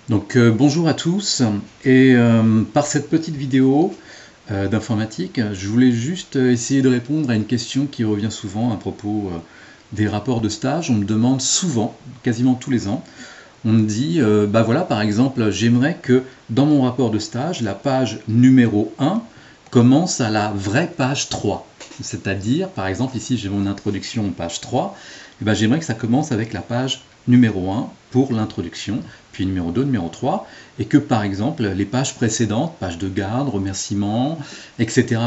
Bonjour à tous et par cette petite vidéo d'informatique, je voulais juste essayer de répondre à une question qui revient souvent à propos des rapports de stage. On me demande souvent, quasiment tous les ans, on me dit, bah voilà par exemple, j'aimerais que dans mon rapport de stage, la page numéro 1 commence à la vraie page 3. C'est-à-dire, par exemple, ici j'ai mon introduction page 3, et ben, j'aimerais que ça commence avec la page numéro 1 pour l'introduction, puis numéro 2, numéro 3, et que par exemple les pages précédentes, page de garde, remerciements, etc.,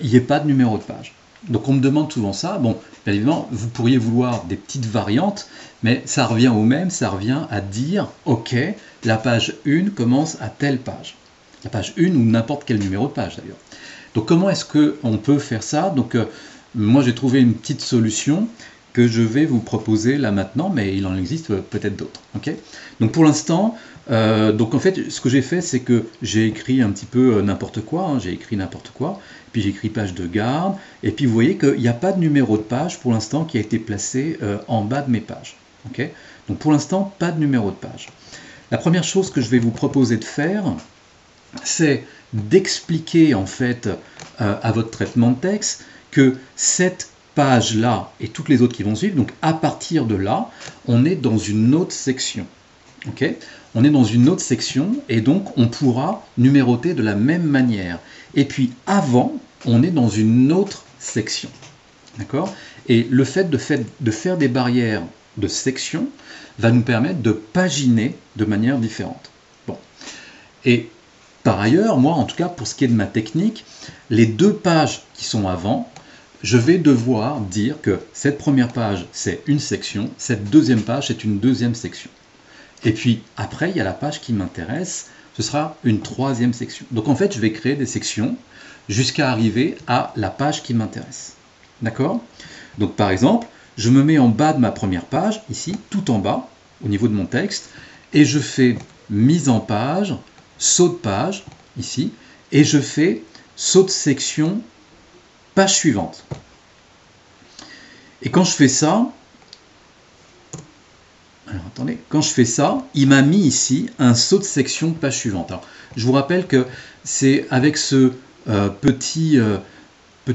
il n'y ait pas de numéro de page. Donc on me demande souvent ça. Bon, bien évidemment, vous pourriez vouloir des petites variantes, mais ça revient au même, ça revient à dire, ok, la page 1 commence à telle page. La page 1 ou n'importe quel numéro de page d'ailleurs. Donc comment est-ce qu'on peut faire ça? Moi j'ai trouvé une petite solution que je vais vous proposer là maintenant, mais il en existe peut-être d'autres. Okay, donc pour l'instant, en fait, ce que j'ai fait, c'est que j'ai écrit un petit peu n'importe quoi, hein, j'ai écrit n'importe quoi, puis j'ai écrit page de garde, et puis vous voyez qu'il n'y a pas de numéro de page pour l'instant qui a été placé en bas de mes pages. Okay, donc pour l'instant, pas de numéro de page. La première chose que je vais vous proposer de faire, c'est d'expliquer en fait à votre traitement de texte que cette page-là et toutes les autres qui vont suivre, donc à partir de là, on est dans une autre section. Okay, on est dans une autre section et donc on pourra numéroter de la même manière. Et puis avant, on est dans une autre section. D'accord? Et le fait de faire des barrières de section va nous permettre de paginer de manière différente. Bon. Et par ailleurs, moi, en tout cas, pour ce qui est de ma technique, les deux pages qui sont avant, je vais devoir dire que cette première page, c'est une section, cette deuxième page, c'est une deuxième section. Et puis, après, il y a la page qui m'intéresse, ce sera une troisième section. Donc, en fait, je vais créer des sections jusqu'à arriver à la page qui m'intéresse. D'accord? Donc, par exemple, je me mets en bas de ma première page, ici, tout en bas, au niveau de mon texte, et je fais mise en page, saut de page, ici, et je fais saut de section, page suivante. Et quand je fais ça, alors attendez, quand je fais ça, il m'a mis ici un saut de section, page suivante. Alors, je vous rappelle que c'est avec ce petit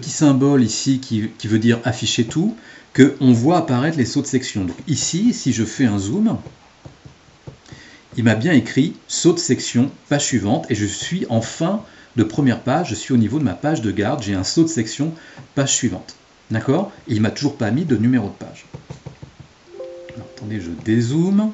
symbole ici qui veut dire afficher tout, qu'on voit apparaître les sauts de section. Donc ici, si je fais un zoom, il m'a bien écrit saut de section, page suivante, et je suis en fin de première page, je suis au niveau de ma page de garde, j'ai un saut de section, page suivante. D'accord? Et il ne m'a toujours pas mis de numéro de page. Alors, attendez, je dézoome.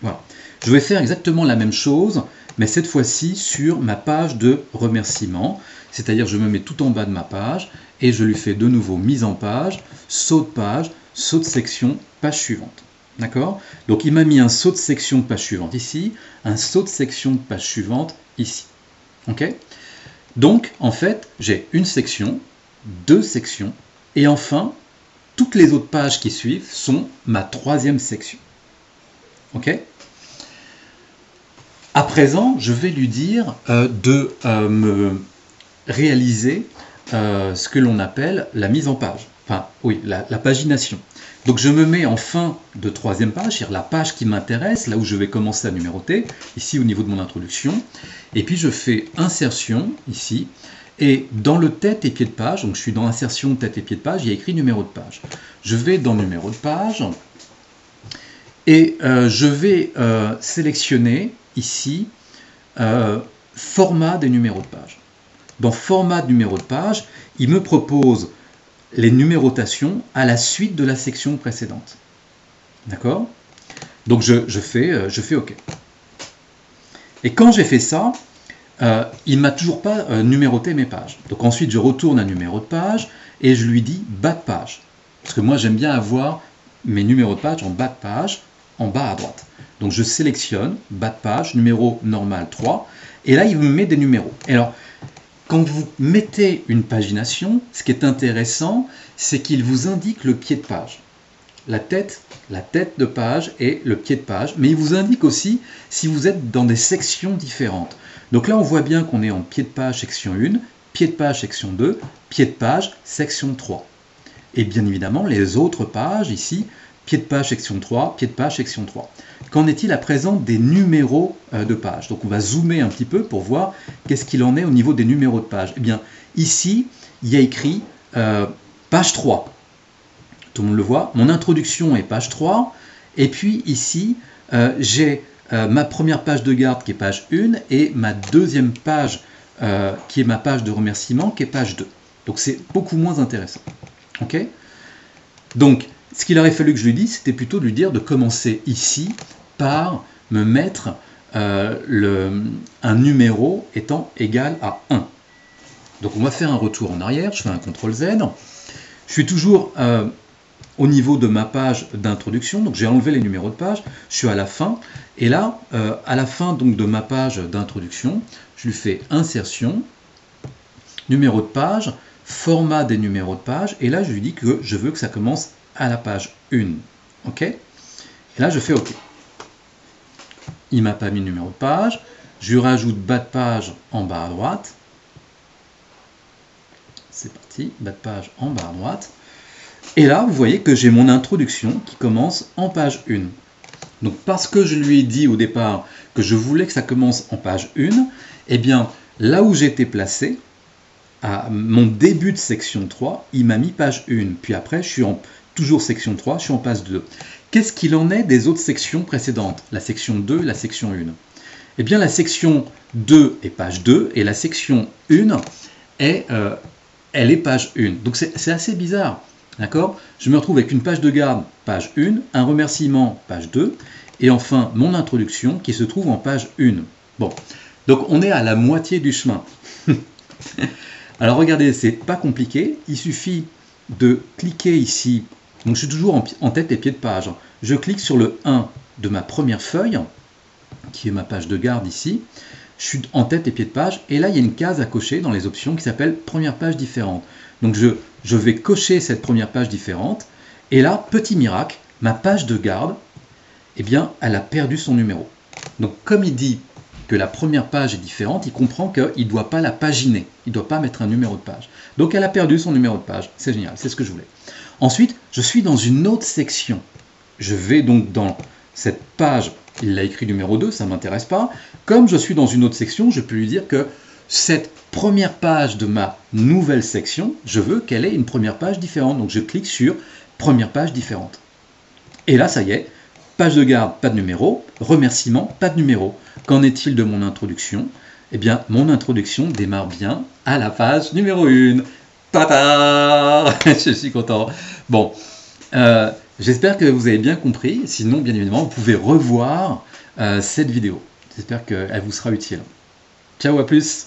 Voilà. Je vais faire exactement la même chose, mais cette fois-ci sur ma page de remerciement. C'est-à-dire je me mets tout en bas de ma page et je lui fais de nouveau mise en page, saut de page, saut de section, page suivante. D'accord? Donc il m'a mis un saut de section de page suivante ici, un saut de section de page suivante ici. Ok? Donc en fait, j'ai une section, deux sections, et enfin, toutes les autres pages qui suivent sont ma troisième section. Ok? À présent, je vais lui dire de me réaliser ce que l'on appelle la mise en page. Enfin, oui, la pagination. Donc je me mets en fin de troisième page, c'est-à-dire la page qui m'intéresse, là où je vais commencer à numéroter, ici au niveau de mon introduction. Et puis je fais insertion, ici, et dans le tête et pied de page, donc je suis dans insertion, tête et pied de page, il y a écrit numéro de page. Je vais dans numéro de page, et je vais sélectionner ici format des numéros de page. Dans format de numéro de page, il me propose les numérotations à la suite de la section précédente. D'accord? Donc je fais OK. Et quand j'ai fait ça, il ne m'a toujours pas numéroté mes pages. Donc ensuite, je retourne à numéro de page et je lui dis bas de page. Parce que moi, j'aime bien avoir mes numéros de page en bas de page, en bas à droite. Donc je sélectionne bas de page, numéro normal 3, et là, il me met des numéros. Et alors, quand vous mettez une pagination, ce qui est intéressant, c'est qu'il vous indique le pied de page. La tête de page et le pied de page, mais il vous indique aussi si vous êtes dans des sections différentes. Donc là, on voit bien qu'on est en pied de page section 1, pied de page section 2, pied de page section 3. Et bien évidemment, les autres pages ici, pied de page section 3, pied de page section 3. Qu'en est-il à présent des numéros de page? Donc on va zoomer un petit peu pour voir qu'est-ce qu'il en est au niveau des numéros de page. Eh bien, ici, il y a écrit page 3. Tout le monde le voit. Mon introduction est page 3. Et puis ici, j'ai ma première page de garde qui est page 1 et ma deuxième page qui est ma page de remerciement qui est page 2. Donc c'est beaucoup moins intéressant. Ok? Donc, ce qu'il aurait fallu que je lui dise, c'était plutôt de lui dire de commencer ici par me mettre un numéro étant égal à 1. Donc on va faire un retour en arrière, je fais un CTRL-Z. Je suis toujours au niveau de ma page d'introduction, donc j'ai enlevé les numéros de page, je suis à la fin, et là, à la fin donc, de ma page d'introduction, je lui fais insertion, numéro de page, format des numéros de page, et là je lui dis que je veux que ça commence à la page 1. Ok? Et là je fais OK. Il ne m'a pas mis le numéro de page, je lui rajoute bas de page en bas à droite. C'est parti, bas de page en bas à droite. Et là, vous voyez que j'ai mon introduction qui commence en page 1. Donc parce que je lui ai dit au départ que je voulais que ça commence en page 1, eh bien là où j'étais placé, à mon début de section 3, il m'a mis page 1. Puis après, je suis toujours section 3, je suis en page 2. Qu'est-ce qu'il en est des autres sections précédentes? La section 2 et la section 1. Eh bien la section 2 est page 2 et la section 1 est, elle est page 1. Donc c'est assez bizarre. D'accord? Je me retrouve avec une page de garde, page 1, un remerciement, page 2, et enfin mon introduction qui se trouve en page 1. Bon, donc on est à la moitié du chemin. Alors regardez, c'est pas compliqué, il suffit de cliquer ici, donc je suis toujours en tête et pied de page. Je clique sur le 1 de ma première feuille, qui est ma page de garde ici, je suis en tête et pied de page, et là il y a une case à cocher dans les options qui s'appelle première page différente. Donc je vais cocher cette première page différente, et là, petit miracle, ma page de garde, eh bien, elle a perdu son numéro. Donc comme il dit que la première page est différente, il comprend qu'il ne doit pas la paginer, il ne doit pas mettre un numéro de page. Donc elle a perdu son numéro de page, c'est génial, c'est ce que je voulais. Ensuite, je suis dans une autre section. Je vais donc dans cette page, il l'a écrit numéro 2, ça ne m'intéresse pas. Comme je suis dans une autre section, je peux lui dire que cette première page de ma nouvelle section, je veux qu'elle ait une première page différente. Donc je clique sur première page différente. Et là, ça y est, page de garde, pas de numéro, remerciement, pas de numéro. Qu'en est-il de mon introduction? Eh bien, mon introduction démarre bien à la page numéro 1. Tata! Je suis content. Bon, j'espère que vous avez bien compris. Sinon, bien évidemment, vous pouvez revoir cette vidéo. J'espère qu'elle vous sera utile. Ciao, à plus!